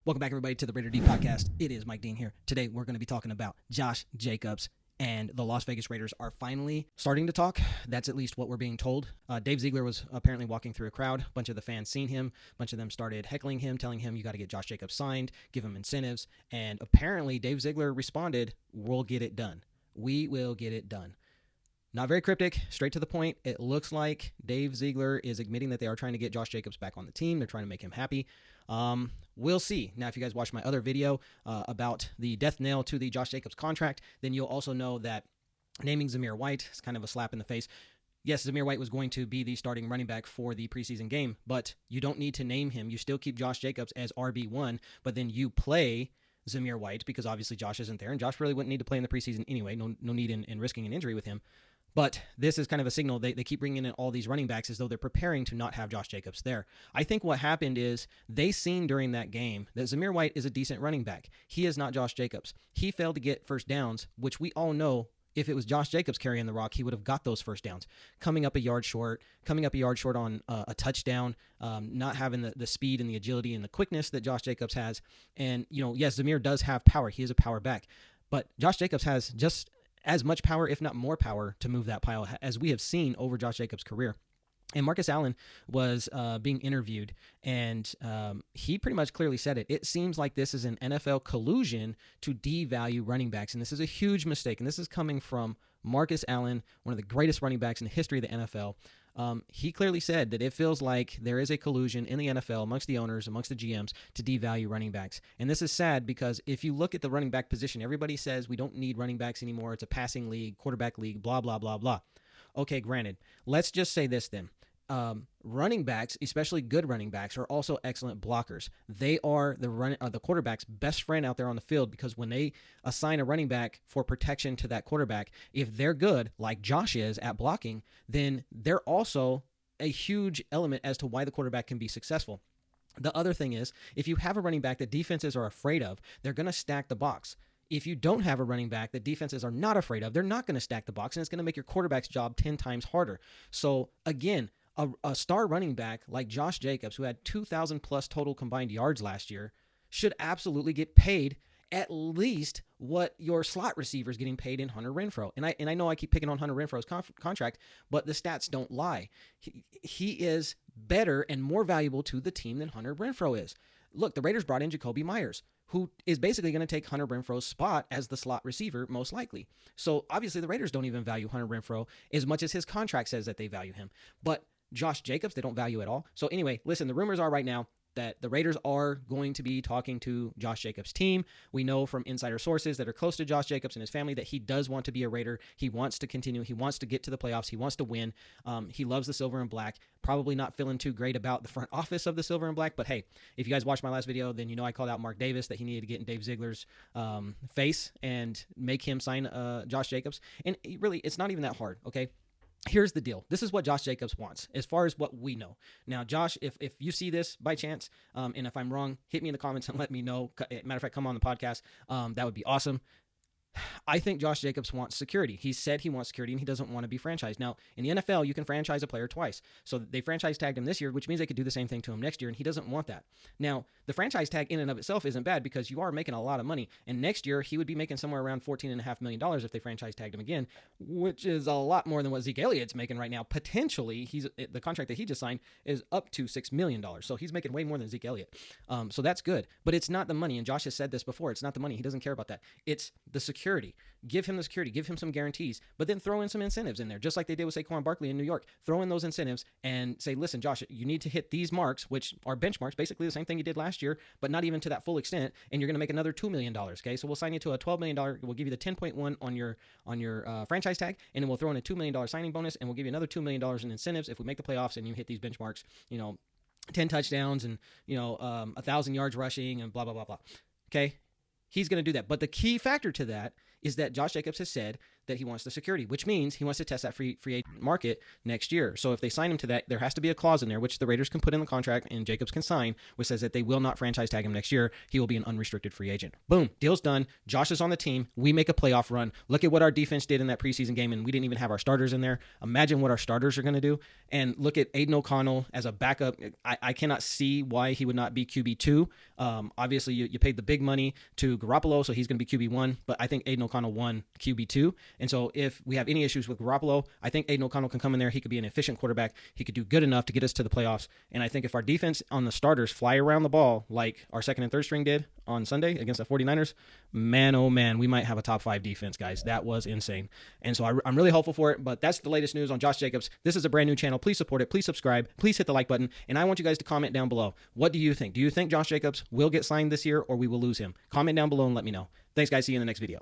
Welcome back, everybody, to the Raider D podcast. It is Mike Dean here. Today, we're going to be talking about Josh Jacobs, and the Las Vegas Raiders are finally starting to talk. That's at least what we're being told. Dave Zeigler was apparently walking through a crowd. A bunch of the fans seen him. A bunch of them started heckling him, telling him, you got to get Josh Jacobs signed, give him incentives. And apparently, Dave Zeigler responded, we'll get it done. We will get it done. Not very cryptic, straight to the point. It looks like Dave Zeigler is admitting that they are trying to get Josh Jacobs back on the team. They're trying to make him happy. We'll see. Now, if you guys watch my other video about the death knell to the Josh Jacobs contract, then you'll also know that naming Zamir White is kind of a slap in the face. Yes, Zamir White was going to be the starting running back for the preseason game, but you don't need to name him. You still keep Josh Jacobs as RB1, but then you play Zamir White because obviously Josh isn't there, and Josh really wouldn't need to play in the preseason anyway. No need in risking an injury with him. But this is kind of a signal. They keep bringing in all these running backs as though they're preparing to not have Josh Jacobs there. I think what happened is they seen during that game that Zamir White is a decent running back. He is not Josh Jacobs. He failed to get first downs, which we all know if it was Josh Jacobs carrying the rock, he would have got those first downs. Coming up a yard short on a touchdown, not having the speed and the agility and the quickness that Josh Jacobs has. And, yes, Zamir does have power. He is a power back. But Josh Jacobs has just as much power, if not more power, to move that pile, as we have seen over Josh Jacobs' career. And Marcus Allen was being interviewed, and he pretty much clearly said it. It seems like this is an NFL collusion to devalue running backs, and this is a huge mistake. And this is coming from Marcus Allen, one of the greatest running backs in the history of the NFL. He clearly said that it feels like there is a collusion in the NFL amongst the owners, amongst the GMs, to devalue running backs. And this is sad because if you look at the running back position, everybody says we don't need running backs anymore. It's a passing league, quarterback league, blah, blah, blah, blah. Okay, granted. Let's just say this then. Running backs, especially good running backs, are also excellent blockers. They are the quarterback's best friend out there on the field, because when they assign a running back for protection to that quarterback, if they're good, like Josh is at blocking, then they're also a huge element as to why the quarterback can be successful. The other thing is, if you have a running back that defenses are afraid of, they're going to stack the box. If you don't have a running back that defenses are not afraid of, they're not going to stack the box, and it's going to make your quarterback's job 10 times harder. So again, a star running back like Josh Jacobs, who had 2,000 plus total combined yards last year, should absolutely get paid at least what your slot receiver is getting paid in Hunter Renfrow. And I know I keep picking on Hunter Renfrow's contract, but the stats don't lie. He is better and more valuable to the team than Hunter Renfrow is. Look, the Raiders brought in Jacoby Myers, who is basically going to take Hunter Renfrow's spot as the slot receiver, most likely. So obviously the Raiders don't even value Hunter Renfrow as much as his contract says that they value him. But Josh Jacobs, they don't value at all. So anyway, listen, the rumors are right now that the Raiders are going to be talking to Josh Jacobs' team. We know from insider sources that are close to Josh Jacobs and his family that he does want to be a Raider. He wants to continue. He wants to get to the playoffs. He wants to win. He loves the silver and black. Probably not feeling too great about the front office of the silver and black, but hey, if you guys watched my last video, then you know I called out Mark Davis that he needed to get in Dave Zeigler's face and make him sign Josh Jacobs. And really, it's not even that hard, okay? Here's the deal. This is what Josh Jacobs wants, as far as what we know. Now, Josh, if you see this by chance, and if I'm wrong, hit me in the comments and let me know. Matter of fact, come on the podcast. That would be awesome. I think Josh Jacobs wants security. He said he wants security, and he doesn't want to be franchised. Now, in the NFL, you can franchise a player twice. So they franchise tagged him this year, which means they could do the same thing to him next year, and he doesn't want that. Now, the franchise tag in and of itself isn't bad because you are making a lot of money. And next year, he would be making somewhere around $14.5 million if they franchise tagged him again, which is a lot more than what Zeke Elliott's making right now. Potentially, the contract that he just signed is up to $6 million. So he's making way more than Zeke Elliott. So that's good. But it's not the money. And Josh has said this before. It's not the money. He doesn't care about that. It's the security. Give him the security, give him some guarantees, but then throw in some incentives in there, just like they did with Saquon Barkley in New York. Throw in those incentives and say, listen, Josh, you need to hit these marks, which are benchmarks, basically the same thing you did last year, but not even to that full extent, and you're going to make another $2 million, okay? So we'll sign you to a $12 million, we'll give you the 10.1 on your franchise tag, and then we'll throw in a $2 million signing bonus, and we'll give you another $2 million in incentives if we make the playoffs and you hit these benchmarks, 10 touchdowns and, 1,000 yards rushing and blah, blah, blah, blah, okay? He's going to do that. But the key factor to that is that Josh Jacobs has said that he wants the security, which means he wants to test that free agent market next year. So if they sign him to that, there has to be a clause in there, which the Raiders can put in the contract and Jacobs can sign, which says that they will not franchise tag him next year. He will be an unrestricted free agent. Boom, deal's done. Josh is on the team. We make a playoff run. Look at what our defense did in that preseason game, and we didn't even have our starters in there. Imagine what our starters are going to do. And look at Aidan O'Connell as a backup. I cannot see why he would not be QB2. Obviously, you paid the big money to Garoppolo, so he's going to be QB1, but I think Aidan O'Connell won QB2. And so if we have any issues with Garoppolo, I think Aidan O'Connell can come in there. He could be an efficient quarterback. He could do good enough to get us to the playoffs. And I think if our defense on the starters fly around the ball like our second and third string did on Sunday against the 49ers, man, oh man, we might have a top 5 defense, guys. That was insane. And so I'm really hopeful for it, but that's the latest news on Josh Jacobs. This is a brand new channel. Please support it. Please subscribe. Please hit the like button. And I want you guys to comment down below. What do you think? Do you think Josh Jacobs will get signed this year or we will lose him? Comment down below and let me know. Thanks, guys. See you in the next video.